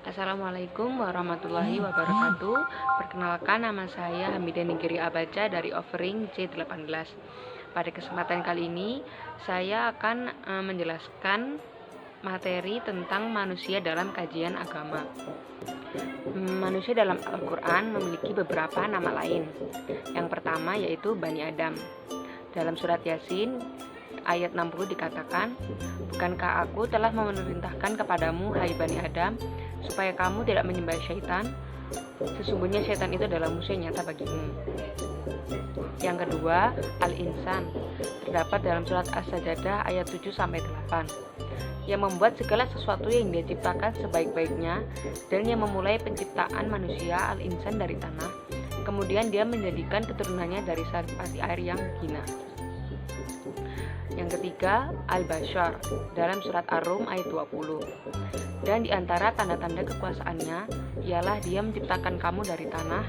Assalamualaikum warahmatullahi wabarakatuh. Perkenalkan, nama saya Hamidah Ningkiri Abaca dari Offering C18. Pada kesempatan kali ini saya akan menjelaskan materi tentang manusia dalam kajian agama. Manusia dalam Al-Quran memiliki beberapa nama lain. Yang pertama yaitu Bani Adam. Dalam surat Yasin ayat 60 dikatakan, "Bukankah aku telah memerintahkan kepadamu, hai Bani Adam, supaya kamu tidak menyembah syaitan? Sesungguhnya syaitan itu adalah musuh yang nyata bagimu." Yang kedua, Al-Insan, terdapat dalam surat As-Sajdah ayat 7-8, yang membuat segala sesuatu yang dia ciptakan sebaik-baiknya, dan yang memulai penciptaan manusia Al-Insan dari tanah, kemudian dia menjadikan keturunannya dari saripati air yang hina. Yang ketiga, Al-Bashar, dalam surat Ar-Rum ayat 20. Dan di antara tanda-tanda kekuasaannya ialah dia menciptakan kamu dari tanah,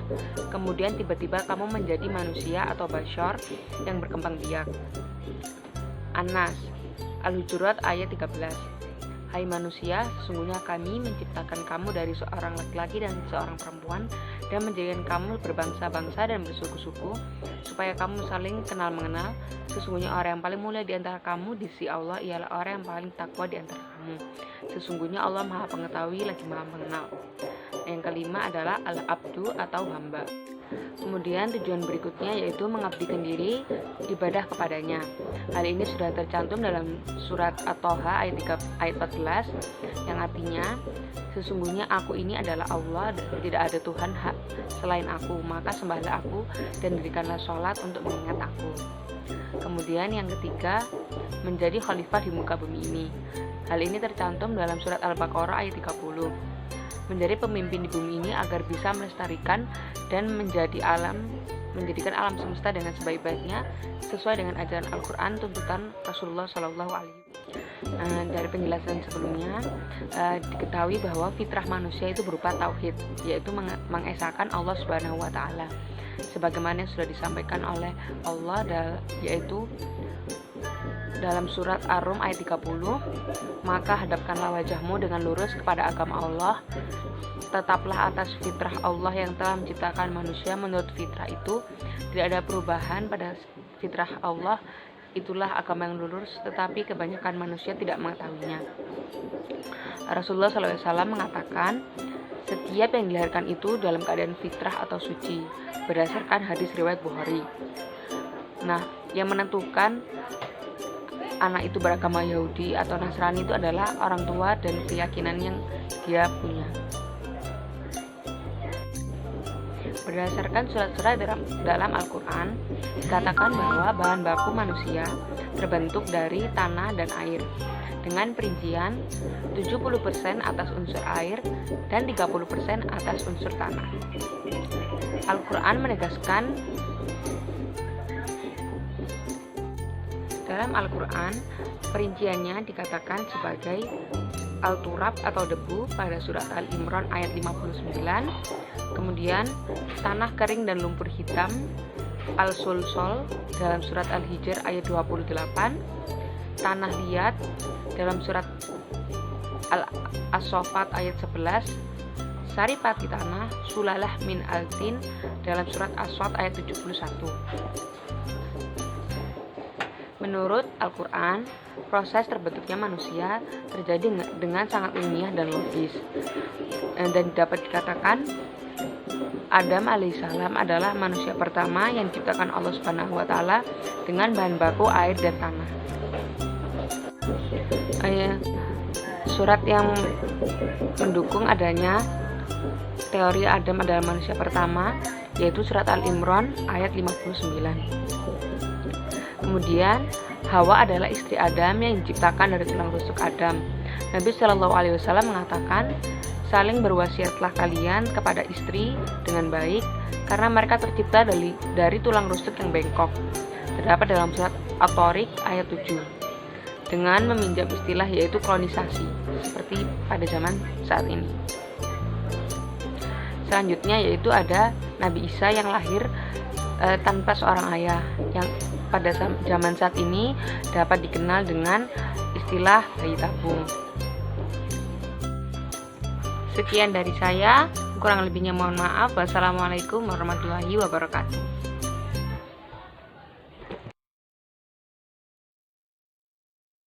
kemudian tiba-tiba kamu menjadi manusia atau bashar yang berkembang biak. An-Nas, Al-Hujurat ayat 13. Hai manusia, sesungguhnya kami menciptakan kamu dari seorang laki-laki dan seorang perempuan, dan menjadikan kamu berbangsa-bangsa dan bersuku-suku, supaya kamu saling kenal-mengenal. Sesungguhnya orang yang paling mulia di antara kamu di sisi Allah ialah orang yang paling takwa di antara kamu. Sesungguhnya Allah Maha Pengetahui lagi Maha Mengenal. Yang kelima adalah Al-Abdu atau hamba. Kemudian tujuan berikutnya yaitu mengabdikan diri, ibadah kepadanya. Hal ini sudah tercantum dalam surat At-Toha ayat 14, yang artinya, sesungguhnya aku ini adalah Allah dan tidak ada Tuhan hak selain aku, maka sembahlah aku dan dirikanlah sholat untuk mengingat aku. Kemudian yang ketiga, menjadi khalifah di muka bumi ini. Hal ini tercantum dalam surat Al-Baqarah ayat 30. Menjadi pemimpin di bumi ini agar bisa melestarikan dan menjadikan alam semesta dengan sebaik-baiknya sesuai dengan ajaran Al-Quran, tuntutan Rasulullah SAW. Dari penjelasan sebelumnya diketahui bahwa fitrah manusia itu berupa tauhid, yaitu mengesahkan Allah Subhanahu wa Ta'ala, sebagaimana yang sudah disampaikan oleh Allah, yaitu dalam surat Ar-Rum ayat 30, maka hadapkanlah wajahmu dengan lurus kepada agama Allah, tetaplah atas fitrah Allah yang telah menciptakan manusia menurut fitrah itu, tidak ada perubahan pada fitrah Allah, itulah agama yang lurus, tetapi kebanyakan manusia tidak mengetahuinya. Rasulullah SAW mengatakan, setiap yang dilahirkan itu dalam keadaan fitrah atau suci, berdasarkan hadis riwayat Bukhari. Yang menentukan anak itu beragama Yahudi atau Nasrani itu adalah orang tua dan keyakinan yang dia punya. Berdasarkan surat-surat dalam Al-Quran, dikatakan bahwa bahan baku manusia terbentuk dari tanah dan air, dengan perincian 70% atas unsur air dan 30% atas unsur tanah. Al-Quran menegaskan, dalam Al-Quran perinciannya dikatakan sebagai Al-Turab atau debu pada surat Al-Imran ayat 59, kemudian tanah kering dan lumpur hitam Al-Sulsol dalam surat Al-Hijr ayat 28, tanah liat dalam surat Al-As-Saffat ayat 11, saripati tanah Sulalah min Al-Tin dalam surat As-Sad ayat 71. Menurut Al-Quran, proses terbentuknya manusia terjadi dengan sangat ilmiah dan logis, dan dapat dikatakan Adam alaihissalam adalah manusia pertama yang diciptakan Allah Subhanahu wa Ta'ala dengan bahan baku air dan tanah. Surat yang mendukung adanya teori Adam adalah manusia pertama yaitu surat Al-Imran ayat 59. Kemudian Hawa adalah istri Adam yang diciptakan dari tulang rusuk Adam. Nabi Shallallahu Alaihi Wasallam mengatakan, saling berwasiatlah kalian kepada istri dengan baik, karena mereka tercipta dari tulang rusuk yang bengkok. Terdapat dalam surat At-Tariq ayat 7. Dengan meminjam istilah yaitu klonisasi, seperti pada zaman saat ini. Selanjutnya yaitu ada Nabi Isa yang lahir tanpa seorang ayah, yang pada zaman saat ini dapat dikenal dengan istilah bayi tabung. Sekian dari saya, kurang lebihnya mohon maaf. Wassalamualaikum warahmatullahi wabarakatuh.